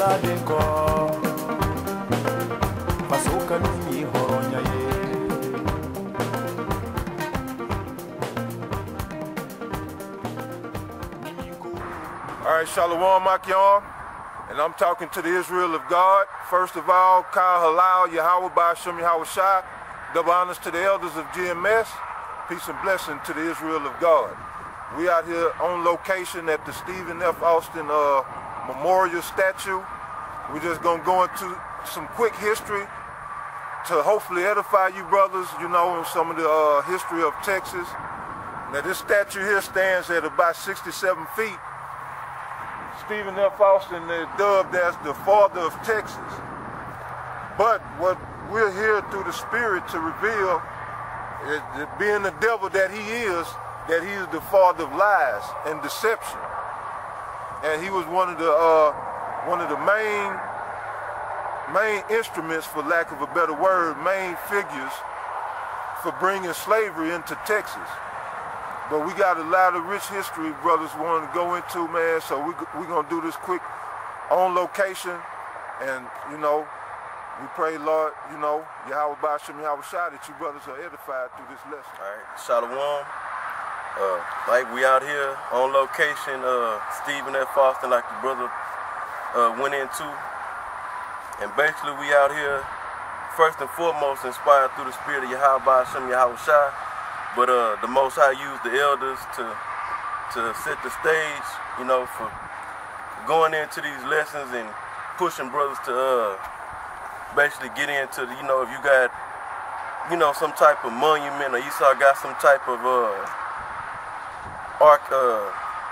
Sadeko Pasuka ni horonya ye. Alright, Shalom Akyong, and I'm talking to the Israel of God. First of all, Kal Halal, Yahweh Ba'ashem Yahweh Shai. Double honors to the elders of GMS. Peace and blessing to the Israel of God. We out here on location at the Stephen F. Austin Memorial Statue. We're just gonna go into some quick history to hopefully edify you brothers, you know, in some of the history of Texas. Now this statue here stands at about 67 feet. Stephen F. Austin is dubbed as the father of Texas. But what we're here through the Spirit to reveal is that being the devil that he is the father of lies and deception. And he was one of the main instruments, for lack of a better word, main figures for bringing slavery into Texas. But we got a lot of rich history brothers want to go into, man, so we're going to do this quick on location. And, you know, we pray, Lord, you know, Yahweh Ba'ashem Yahweh Shai, that you brothers are edified through this lesson. All right, Shalom. Like we out here on location, Stephen F. Austin, like the brother went into. And basically we out here, first and foremost, inspired through the spirit of Yahweh Ba'ashem Yahweh Shai. But the Most High used the elders to set the stage, you know, for going into these lessons and pushing brothers to basically get into, you know, if you got, you know, some type of monument, or Esau got some type of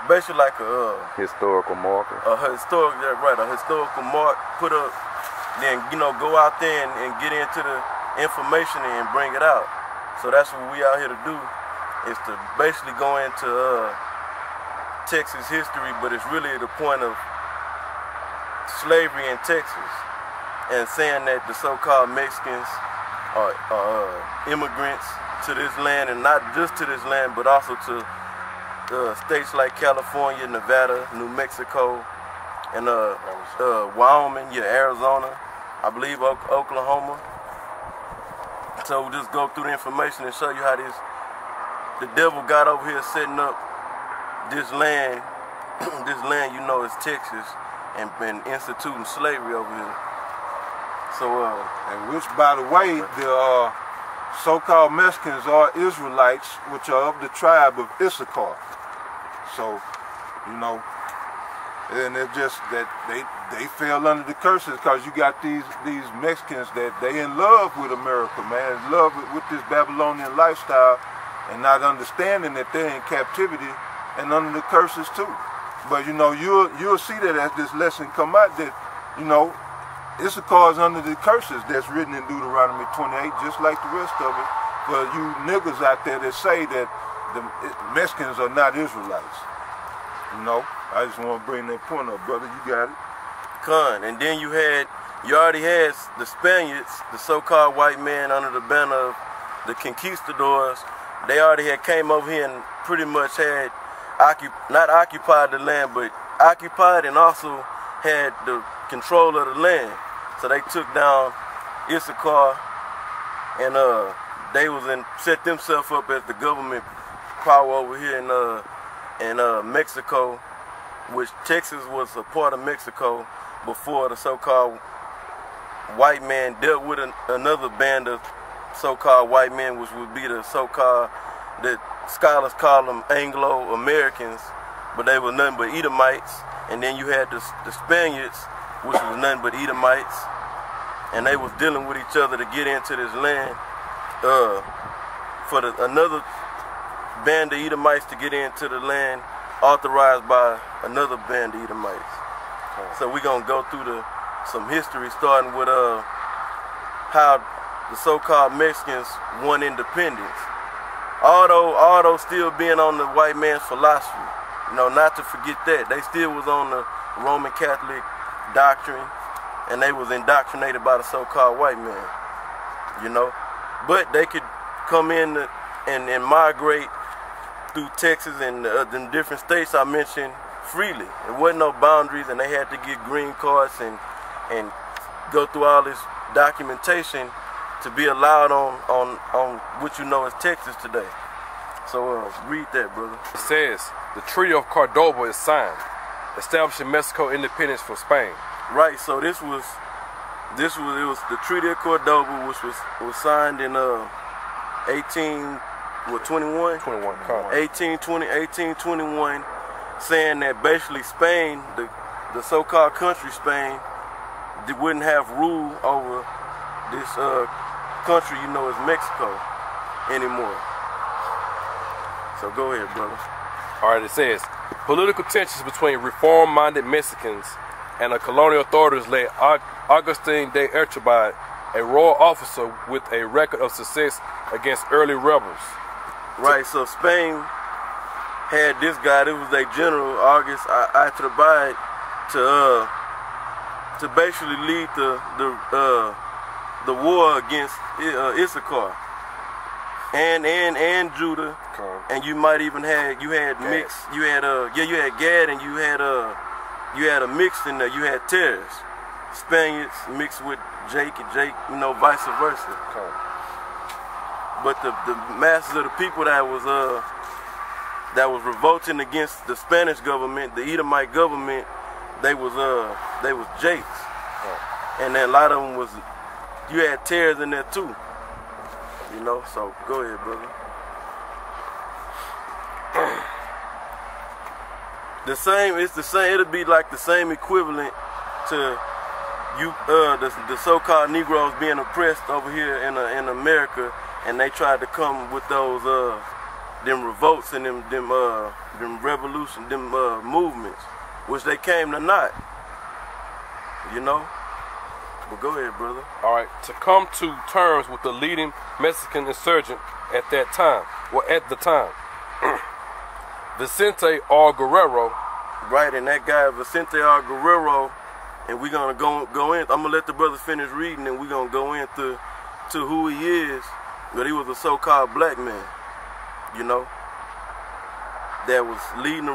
basically like a historical marker. A historical mark put up, then, you know, go out there and get into the information and bring it out. So that's what we out here to do, is to basically go into Texas history, but it's really the point of slavery in Texas, and saying that the so-called Mexicans are immigrants to this land, and not just to this land, but also to states like California, Nevada, New Mexico, and Wyoming, Arizona, I believe Oklahoma. So we'll just go through the information and show you how the devil got over here setting up this land, you know, is Texas, and been instituting slavery over here. So, and which, by the way, the so-called Mexicans are Israelites, which are of the tribe of Issachar. So, you know, and it's just that they fell under the curses, because you got these Mexicans that they in love with America, man, in love with this Babylonian lifestyle, and not understanding that they're in captivity and under the curses too. But you know, you'll see that as this lesson come out, that, you know, Issachar is under the curses that's written in Deuteronomy 28, just like the rest of it. For you niggas out there that say that the Mexicans are not Israelites, you know. I just want to bring that point up, brother. You got it. Con. And then you already had the Spaniards, the so-called white man under the banner of the conquistadors. They already had came over here and pretty much had not occupied the land, but occupied and also had the control of the land. So they took down Issachar, and they set themselves up as the government power over here in Mexico, which Texas was a part of Mexico before the so-called white man dealt with another band of so-called white men, which would be the so-called, that scholars call them Anglo-Americans, but they were nothing but Edomites. And then you had the Spaniards, which was nothing but Edomites, and they was dealing with each other to get into this land for another band of Edomites to get into the land authorized by another band of Edomites. So we're going to go through some history, starting with how the so-called Mexicans won independence. Although still being on the white man's philosophy, you know, not to forget that. They still was on the Roman Catholic doctrine, and they was indoctrinated by the so-called white man, you know. But they could come in and migrate through Texas and the different states I mentioned freely. There wasn't no boundaries, and they had to get green cards and go through all this documentation to be allowed on what you know as Texas today. So read that, brother. It says the Treaty of Cordoba is signed, establishing Mexico independence from Spain. Right. So it was the Treaty of Cordoba, which was signed in 1821, saying that basically Spain, the so-called country Spain, they wouldn't have rule over this country you know as Mexico anymore. So go ahead, brother. All right, it says, political tensions between reform-minded Mexicans and the colonial authorities led Agustin de Iturbide, a royal officer with a record of success against early rebels. Right, so Spain had this guy, this was their general, August Iturbide, to basically lead the war against Issachar and Judah, and you might even had mixed, you had Gad, and you had a mix in there. You had tares, Spaniards mixed with Jake, you know, vice versa. But the masses of the people that was revolting against the Spanish government, the Edomite government, they was Jakes, and then a lot of them was, you had tares in there too, you know. So go ahead, brother. It's the same. It'll be like the same equivalent to you, the so-called Negroes being oppressed over here in America, and they tried to come with those them revolts and them revolution, them movements, which they came to not. You know. But go ahead, brother. All right, to come to terms with the leading Mexican insurgent at the time, Vicente R. Guerrero. Right, and that guy Vicente R. Guerrero, and we're gonna go in. I'm gonna let the brother finish reading, and we're gonna go into who he is. But he was a so-called black man, you know, that was leading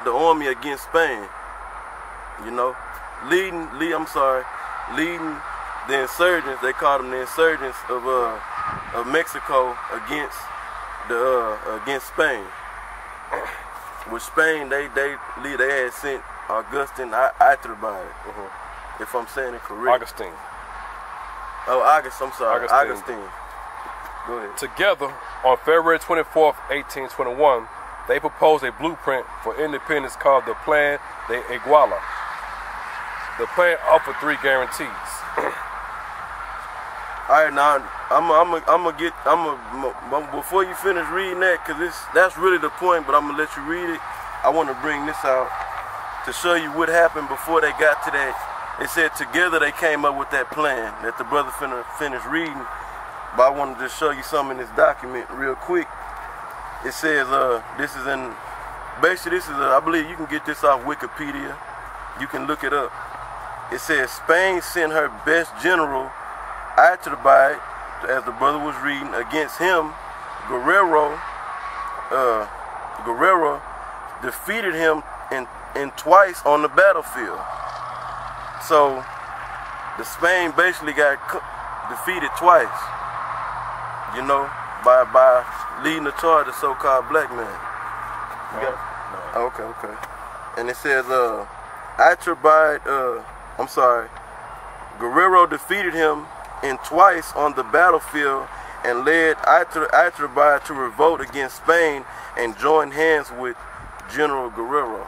the army against Spain. You know, leading the insurgents. They called them the insurgents of Mexico against Spain. With Spain, they had sent Agustin Iturbide, if I'm saying it correct. Augustine. Oh, August. I'm sorry, Augustine. Go ahead. Together, on February 24th, 1821, they proposed a blueprint for independence called the Plan de Iguala. The plan offered 3 guarantees. All right, now before you finish reading that, because that's really the point, but I'm gonna let you read it. I want to bring this out to show you what happened before they got to that. It said together they came up with that plan that the brother finished reading. But I wanted to show you something in this document real quick. It says I believe you can get this off Wikipedia. You can look it up. It says Spain sent her best general, Iturbide, as the brother was reading, against him. Guerrero defeated him in twice on the battlefield. So the Spain basically got defeated twice, you know, by leading the charge, the so-called black man. Okay. And it says Guerrero defeated him in twice on the battlefield and led Iturbide to revolt against Spain and join hands with General Guerrero.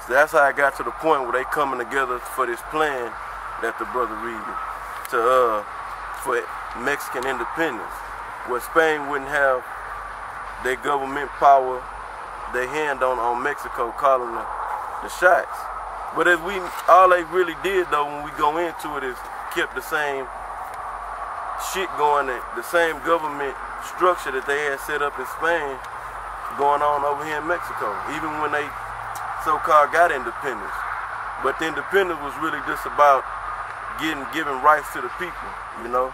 So that's how I got to the point where they coming together for this plan that the brother reading for Mexican independence, where Spain wouldn't have their government power, their hand on Mexico calling the shots. But all they really did though when we go into it is kept the same shit going, the same government structure that they had set up in Spain going on over here in Mexico, even when they so-called got independence. But the independence was really just about giving rights to the people, you know.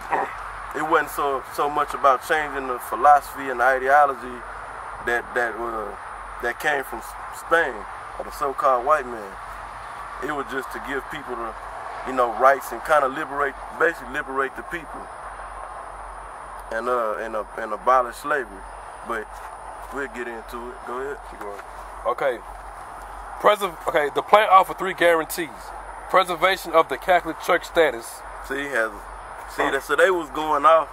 It wasn't so much about changing the philosophy and the ideology that that came from Spain, or the so-called white man. It was just to give people the, you know, rights and kind of basically liberate the people, and abolish slavery. But we'll get into it. Go ahead. Keep going. Okay. The plan offered 3 guarantees: preservation of the Catholic Church status. So they was going off.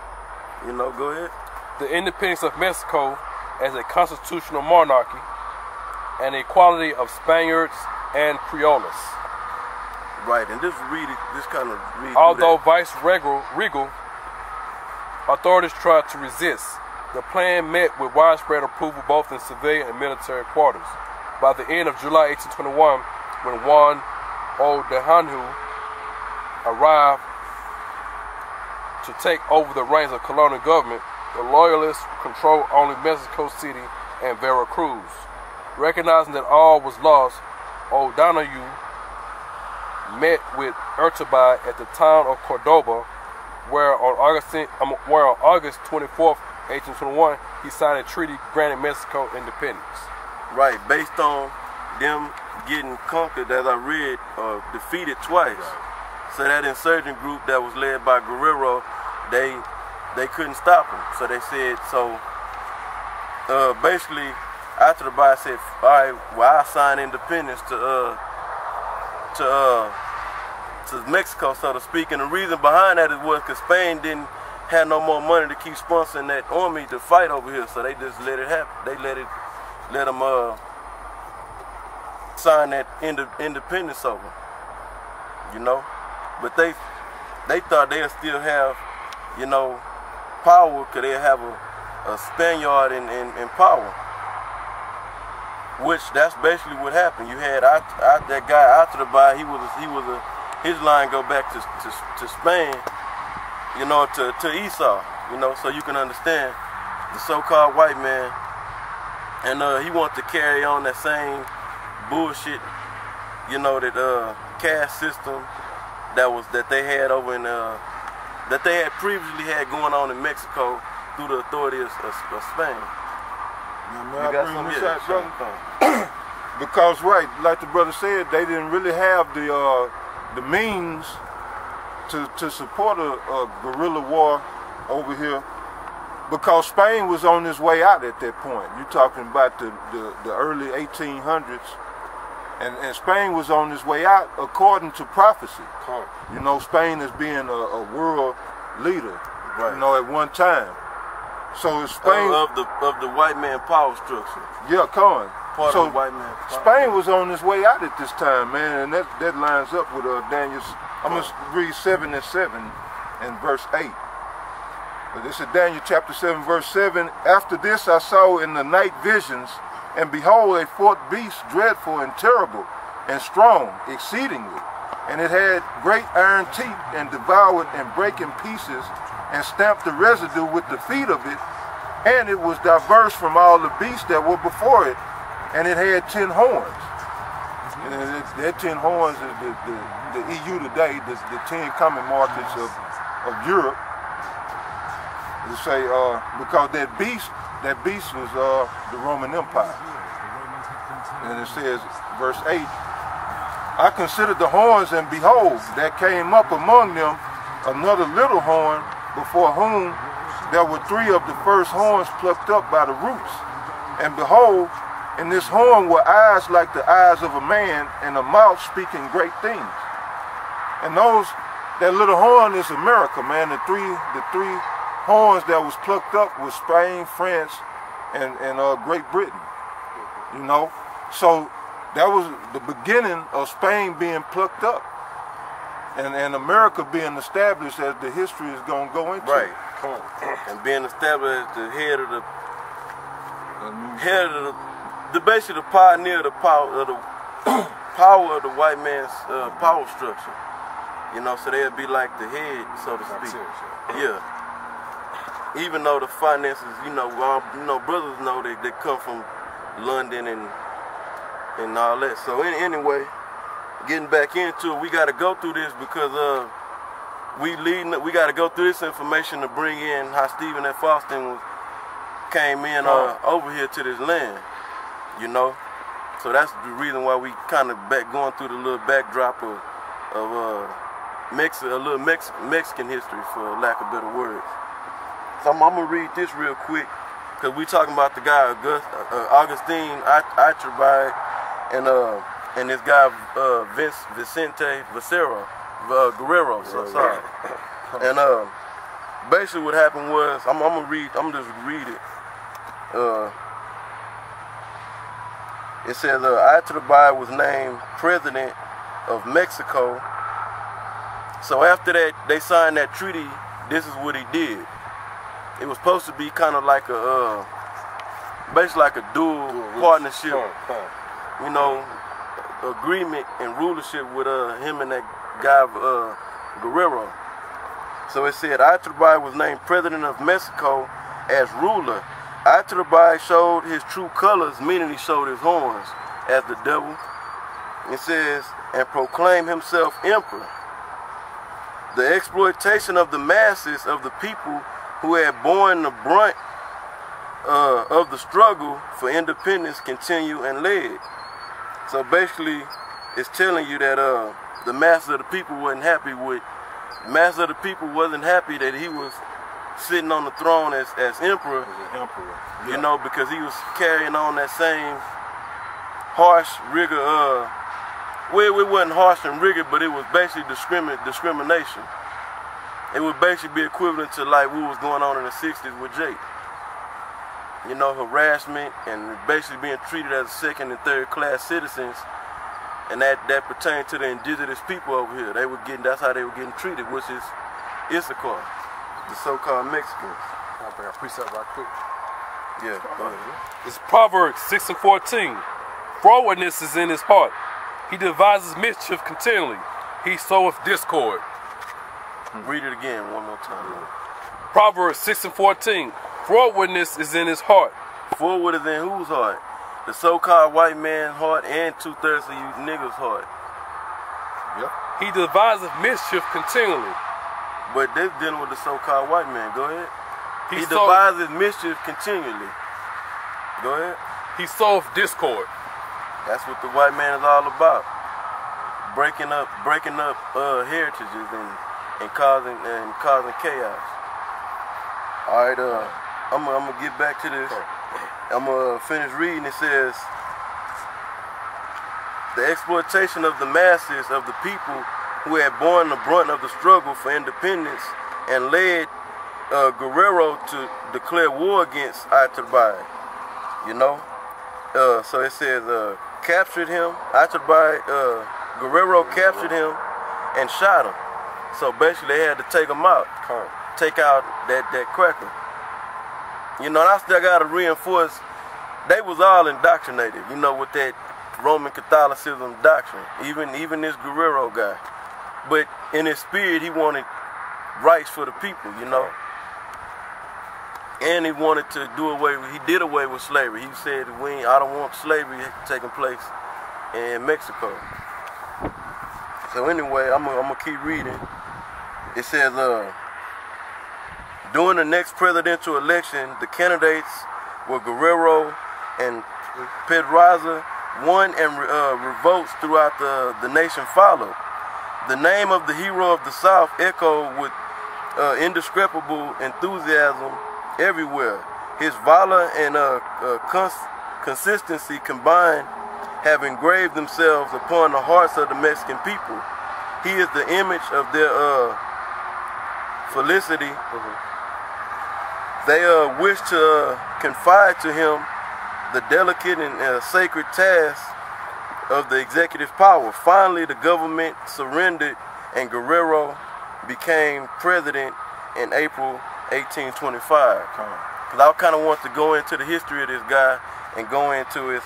You know, go ahead. The independence of Mexico as a constitutional monarchy, and equality of Spaniards and Creoles. Right, and this kind of read. Although vice-regal authorities tried to resist, the plan met with widespread approval both in civilian and military quarters. By the end of July 1821, when Juan O'Donoghue arrived to take over the reins of colonial government, the Loyalists controlled only Mexico City and Veracruz. Recognizing that all was lost, O'Donoghue met with Iturbide at the town of Cordoba, where on August 24th, 1821, he signed a treaty granting Mexico independence. Right, based on them getting conquered, as I read, defeated twice. Right. So that insurgent group that was led by Guerrero, they couldn't stop them. So they said, basically, Iturbide said, all right, well, I signed independence to Mexico, so to speak. And the reason behind that was because Spain didn't have no more money to keep sponsoring that army to fight over here, so they just let it happen. They let them sign that independence over, you know. But they thought they'd still have, you know, power, because they'd have a Spaniard in power. Which that's basically what happened. You had that guy Iturbide. His line go back to Spain, you know, to Esau, you know, so you can understand the so-called white man, and he wanted to carry on that same bullshit, you know, that caste system that they had over in that they had previously had going on in Mexico through the authorities of Spain. You got some brother? Because, right, like the brother said, they didn't really have the means to support a guerrilla war over here, because Spain was on its way out at that point. You're talking about the early 1800s, and Spain was on its way out according to prophecy. You know, Spain as being a world leader, right, you know, at one time. So Spain of the white man power structure. Yeah, Part of the white man. Spain was on its way out at this time, man, and that lines up with Daniel. I'm gonna read 7 and 7 and verse 8. But this is Daniel chapter 7, verse 7. After this I saw in the night visions, and behold, a fourth beast, dreadful and terrible and strong exceedingly, and it had great iron teeth, and devoured and brake in pieces, and stamped the residue with the feet of it, and it was diverse from all the beasts that were before it, and it had 10 horns. And that 10 horns is the EU today, the 10 common markets of Europe. They say because that beast was the Roman Empire. And it says, verse 8, I considered the horns, and behold, there came up among them another little horn, before whom there were 3 of the first horns plucked up by the roots. And behold, in this horn were eyes like the eyes of a man, and a mouth speaking great things. And that little horn is America, man. The three horns that was plucked up was Spain, France, and Great Britain. You know, so that was the beginning of Spain being plucked up, and America being established as the history is going to go into. Right. And being established as the head of the basically the pioneer of the power of the white man's power structure. You know, so they'd be like the head, so to speak. Yeah. Even though the finances, you know, brothers know they come from London and all that. So anyway, getting back into it, we got to go through this because we got to go through this information to bring in how Stephen F. Austin came in over here to this land. you know. So that's the reason why we kind of going through the little backdrop of Mexican history, for lack of better words. So I'm gonna read this real quick, because we talking about the guy Augustine Iturbide and this guy Vicente Guerrero. So sorry. And basically what happened was, I'm gonna just read it. It says Iturbide was named president of Mexico. So after that, they signed that treaty. This is what he did. It was supposed to be kind of like a, basically like a dual partnership, you know, agreement and rulership with him and that guy Guerrero. So it said Iturbide was named president of Mexico as ruler. Iturbide showed his true colors, meaning he showed his horns, as the devil. It says, and proclaimed himself emperor. The exploitation of the masses of the people who had borne the brunt of the struggle for independence continued and led. So basically, it's telling you that the masses of the people wasn't happy that he was sitting on the throne as emperor. You know, because he was carrying on that same harsh rigor. Well, it wasn't harsh and rigor, but it was basically discrimination. It would basically be equivalent to like what was going on in the 60s with Jake. You know, harassment and basically being treated as second and third class citizens, and that pertained to the indigenous people over here. That's how they were getting treated, which is Issachar, the so-called Mexicans. I'll bring a precept right quick. Yeah, go ahead. It's Proverbs 6:14. Frowardness is in his heart. He devises mischief continually. He soweth discord. Read it again one more time. Proverbs 6:14. Frowardness is in his heart. Forward is in whose heart? The so-called white man's heart and 2/3 of you niggas' heart. Yep. He devises mischief continually. But they're dealing with the so-called white man. Go ahead. He devises mischief continually. Go ahead. He soweth discord. That's what the white man is all about. Breaking up heritages and causing chaos. All right, I'm gonna get back to this. I'm gonna finish reading. It says, the exploitation of the masses of the people who had borne the brunt of the struggle for independence and led Guerrero to declare war against Iturbide. You know, so it says captured him. Iturbide, Guerrero captured him and shot him. So basically, they had to take him out, take out that cracker. You know, and I still gotta reinforce, they was all indoctrinated, you know, with that Roman Catholicism doctrine. Even this Guerrero guy, but in his spirit, he wanted rights for the people, you know. And he wanted to he did away with slavery. He said, I don't want slavery taking place in Mexico. So anyway, I'm gonna keep reading. It says, during the next presidential election, the candidates were Guerrero and Pedraza. Won and revolts throughout the nation followed. The name of the hero of the South echoed with indescribable enthusiasm everywhere. His valor and consistency combined have engraved themselves upon the hearts of the Mexican people. He is the image of their felicity. They wish to confide to him the delicate and sacred task of the executive power. Finally, the government surrendered and Guerrero became president in April 1825. Because I kind of want to go into the history of this guy and go into his,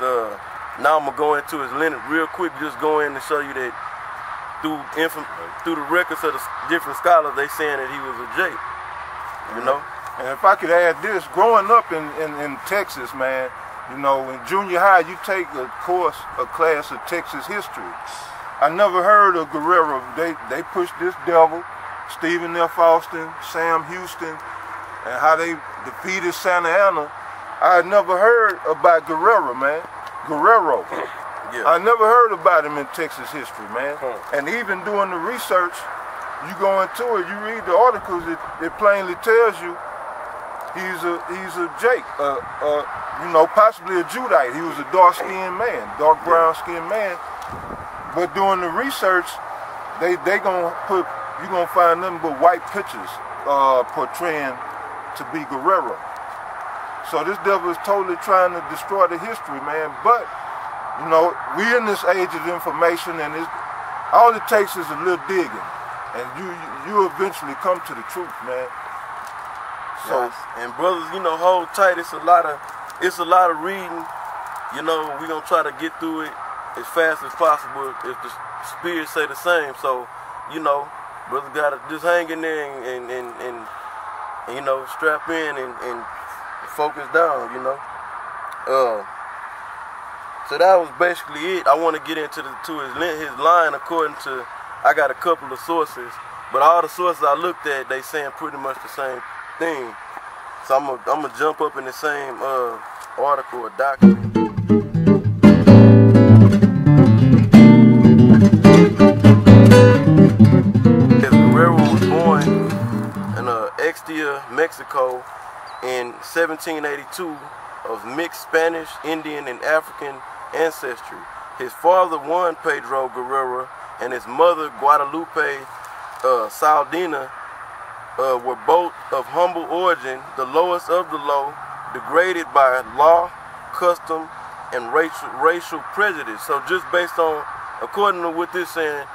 now I'm going to go into his lineage real quick, just go in and show you that through the records of the different scholars, they saying that he was a J, you know? And if I could add this, growing up in Texas, man, you know, in junior high, you take a class of Texas history. I never heard of Guerrero. They pushed this devil, Stephen F. Austin, Sam Houston, and how they defeated Santa Anna. I had never heard about Guerrero, man. Guerrero. Yeah. I never heard about him in Texas history, man. And even doing the research, you go into it, you read the articles, it plainly tells you he's a Jake, you know, possibly a Judite. He was a dark-skinned man, dark brown-skinned man. But doing the research, they gonna put, you gonna find nothing but white pictures portraying to be Guerrero. So this devil is totally trying to destroy the history, man. But you know, we in this age of information, and all it takes is a little digging, and you eventually come to the truth, man. So, yes. And brothers, you know, hold tight. It's a lot of reading. You know, we're gonna try to get through it as fast as possible if the spirits say the same. So, you know, brothers gotta just hang in there and you know, strap in and focus down. You know. So that was basically it. I want to get into his line according to, I got a couple of sources, but all the sources I looked at, they saying pretty much the same thing. So I'm gonna jump up in the same article or document. Guerrero was born in Ixtla, Mexico in 1782 of mixed Spanish, Indian, and African ancestry. His father, Juan Pedro Guerrero, and his mother, Guadalupe Saldina, were both of humble origin, the lowest of the low, degraded by law, custom, and racial prejudice. So just based on, according to what this saying,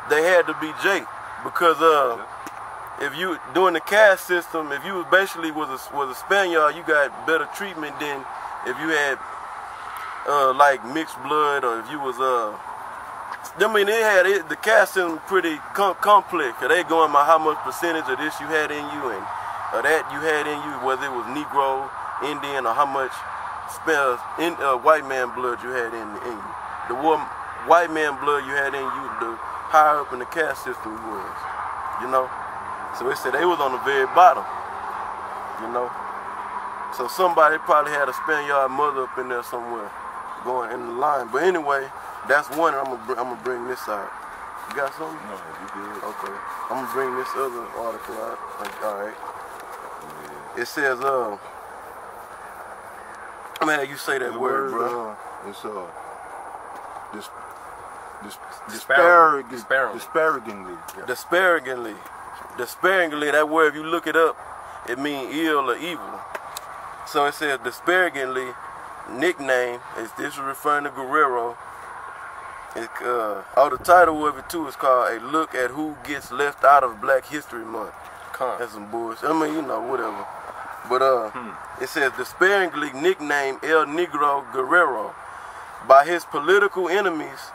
they had to be Jake, because if you doing the caste system, if you was basically was a Spaniard, you got better treatment than if you had like mixed blood, or if you was I mean, the caste system pretty complex. Cause they going by how much percentage of this you had in you and that you had in you, whether it was Negro, Indian, or how much white man blood you had in you. The more white man blood you had in you, the higher up in the caste system you was. You know. So they said they was on the very bottom, you know. So somebody probably had a Spaniard mother up in there somewhere, going in the line. But anyway, that's one. I'm gonna bring this out. You got something? no, you good. Okay. I'm gonna bring this other article out. Like, all right. Yeah. It says, man, you say that The word, bro. It's Disparagingly, that word, if you look it up, it means ill or evil. So it says disparagingly, nickname, is this is referring to Guerrero. The title of it too is called A Look at Who Gets Left Out of Black History Month. That's some bullshit. I mean, you know, whatever. But it says disparagingly nicknamed El Negro Guerrero by his political enemies.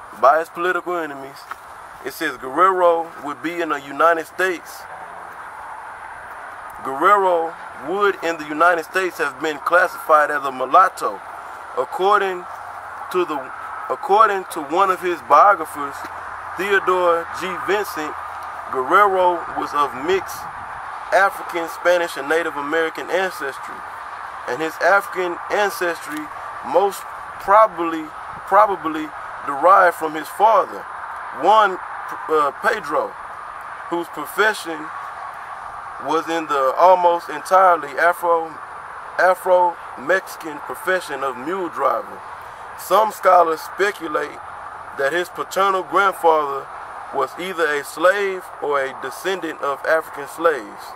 It says Guerrero would be in the United States. Guerrero would in the United States have been classified as a mulatto, according to one of his biographers, Theodore G. Vincent. Guerrero was of mixed African, Spanish, and Native American ancestry, and his African ancestry most probably derived from his father, Juan Pedro, whose profession was in the almost entirely Afro-Mexican profession of mule driver. Some scholars speculate that his paternal grandfather was either a slave or a descendant of African slaves.